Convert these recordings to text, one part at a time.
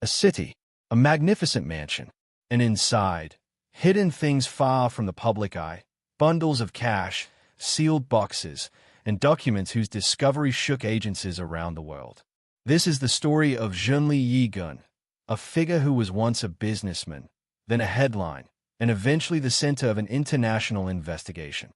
A city, a magnificent mansion, and inside, hidden things far from the public eye, bundles of cash, sealed boxes, and documents whose discovery shook agencies around the world. This is the story of Zhenli Ye Gon, a figure who was once a businessman, then a headline, and eventually the center of an international investigation.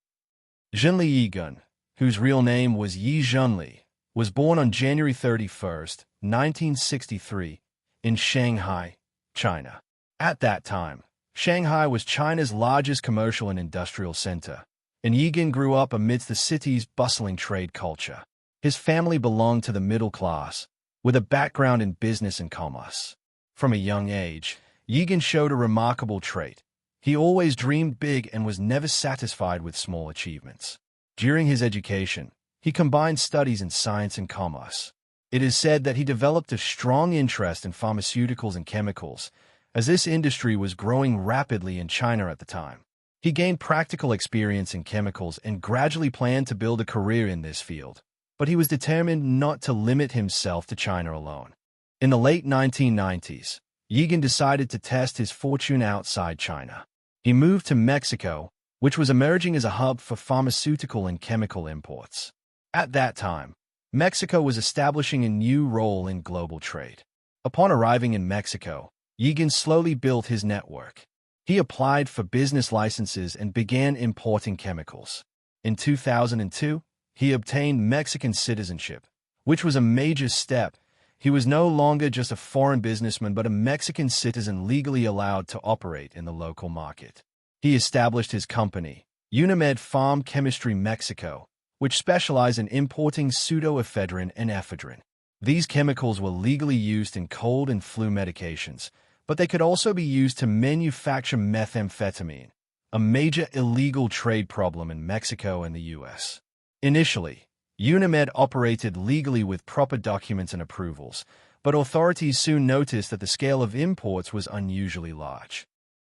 Zhenli Ye Gon, whose real name was Yi Zhenli, was born on January 31st, 1963, in Shanghai, China. At that time, Shanghai was China's largest commercial and industrial center, and Ye Gon grew up amidst the city's bustling trade culture. His family belonged to the middle class, with a background in business and commerce. From a young age, Ye Gon showed a remarkable trait. He always dreamed big and was never satisfied with small achievements. During his education, he combined studies in science and commerce. It is said that he developed a strong interest in pharmaceuticals and chemicals, as this industry was growing rapidly in China at the time. He gained practical experience in chemicals and gradually planned to build a career in this field, but he was determined not to limit himself to China alone. In the late 1990s, Ye Gon decided to test his fortune outside China. He moved to Mexico, which was emerging as a hub for pharmaceutical and chemical imports. At that time, Mexico was establishing a new role in global trade. Upon arriving in Mexico, Ye Gon slowly built his network. He applied for business licenses and began importing chemicals. In 2002, he obtained Mexican citizenship, which was a major step. He was no longer just a foreign businessman but a Mexican citizen legally allowed to operate in the local market. He established his company, Unimed Farm Chemistry Mexico, which specialized in importing pseudoephedrine and ephedrine. These chemicals were legally used in cold and flu medications, but they could also be used to manufacture methamphetamine, a major illegal trade problem in Mexico and the U.S. Initially, Unimed operated legally with proper documents and approvals, but authorities soon noticed that the scale of imports was unusually large.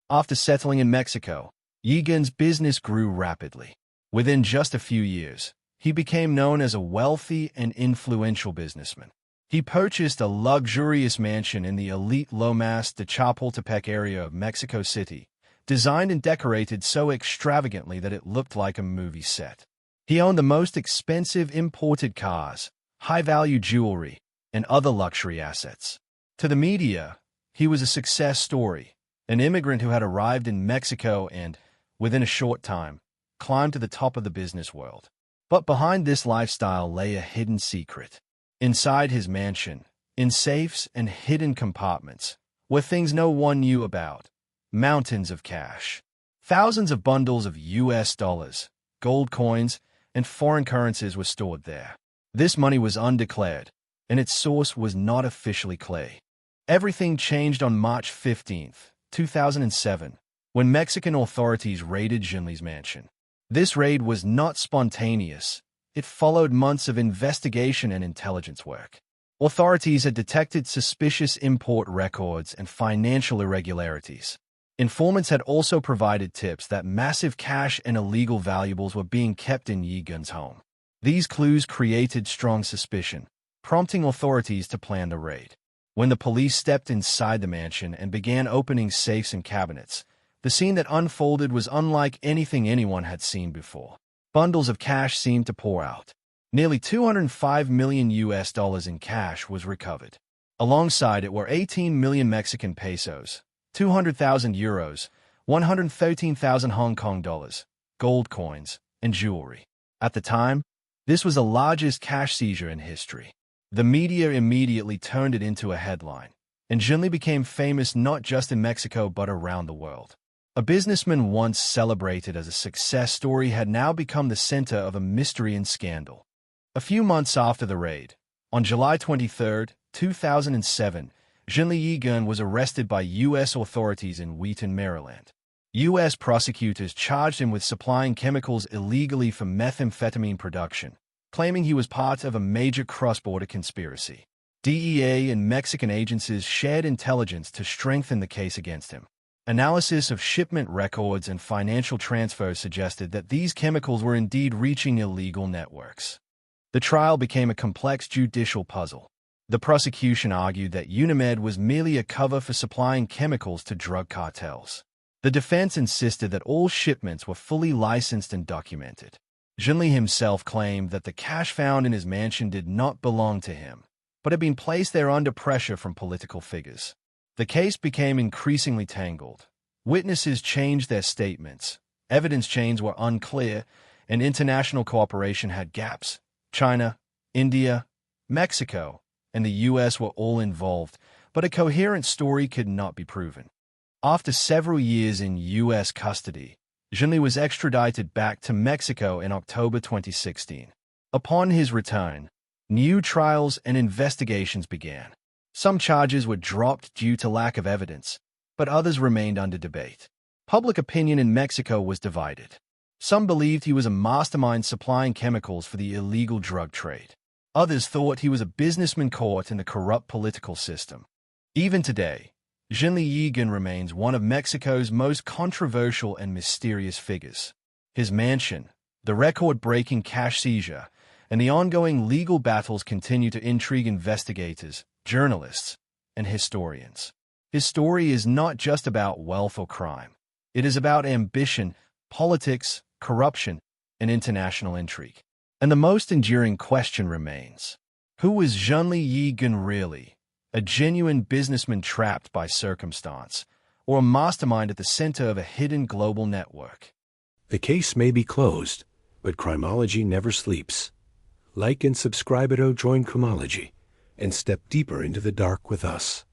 After settling in Mexico, Ye Gon's business grew rapidly. Within just a few years, he became known as a wealthy and influential businessman. He purchased a luxurious mansion in the elite Lomas de Chapultepec area of Mexico City, designed and decorated so extravagantly that it looked like a movie set. He owned the most expensive imported cars, high-value jewelry, and other luxury assets. To the media, he was a success story, an immigrant who had arrived in Mexico and, within a short time, climbed to the top of the business world. But behind this lifestyle lay a hidden secret. Inside his mansion, in safes and hidden compartments, were things no one knew about: mountains of cash. Thousands of bundles of US dollars, gold coins, and foreign currencies were stored there. This money was undeclared, and its source was not officially clear. Everything changed on March 15, 2007, when Mexican authorities raided Zhenli's mansion. This raid was not spontaneous. It followed months of investigation and intelligence work. Authorities had detected suspicious import records and financial irregularities. Informants had also provided tips that massive cash and illegal valuables were being kept in Ye Gon's home. These clues created strong suspicion, prompting authorities to plan the raid. When the police stepped inside the mansion and began opening safes and cabinets, the scene that unfolded was unlike anything anyone had seen before. Bundles of cash seemed to pour out. Nearly $205 million in cash was recovered. Alongside it were 18 million Mexican pesos, 200,000 euros, 113,000 Hong Kong dollars, gold coins, and jewelry. At the time, this was the largest cash seizure in history. The media immediately turned it into a headline, and Zhenli became famous not just in Mexico but around the world. A businessman once celebrated as a success story had now become the center of a mystery and scandal. A few months after the raid, on July 23, 2007, Zhenli Ye Gon was arrested by U.S. authorities in Wheaton, Maryland. U.S. prosecutors charged him with supplying chemicals illegally for methamphetamine production, claiming he was part of a major cross-border conspiracy. DEA and Mexican agencies shared intelligence to strengthen the case against him. Analysis of shipment records and financial transfers suggested that these chemicals were indeed reaching illegal networks. The trial became a complex judicial puzzle. The prosecution argued that Unimed was merely a cover for supplying chemicals to drug cartels. The defense insisted that all shipments were fully licensed and documented. Zhenli himself claimed that the cash found in his mansion did not belong to him, but had been placed there under pressure from political figures. The case became increasingly tangled. Witnesses changed their statements, evidence chains were unclear, and international cooperation had gaps. China, India, Mexico, and the U.S. were all involved, but a coherent story could not be proven. After several years in U.S. custody, Zhenli was extradited back to Mexico in October 2016. Upon his return, new trials and investigations began. Some charges were dropped due to lack of evidence, but others remained under debate. Public opinion in Mexico was divided. Some believed he was a mastermind supplying chemicals for the illegal drug trade. Others thought he was a businessman caught in the corrupt political system. Even today, Zhenli Ye Gon remains one of Mexico's most controversial and mysterious figures. His mansion, the record-breaking cash seizure, and the ongoing legal battles continue to intrigue investigators, journalists, and historians. His story is not just about wealth or crime. It is about ambition, politics, corruption, and international intrigue. And the most enduring question remains: who was Zhenli Ye Gon really? A genuine businessman trapped by circumstance, or a mastermind at the center of a hidden global network? The case may be closed, but criminology never sleeps. Like and subscribe at Join Criminology and step deeper into the dark with us.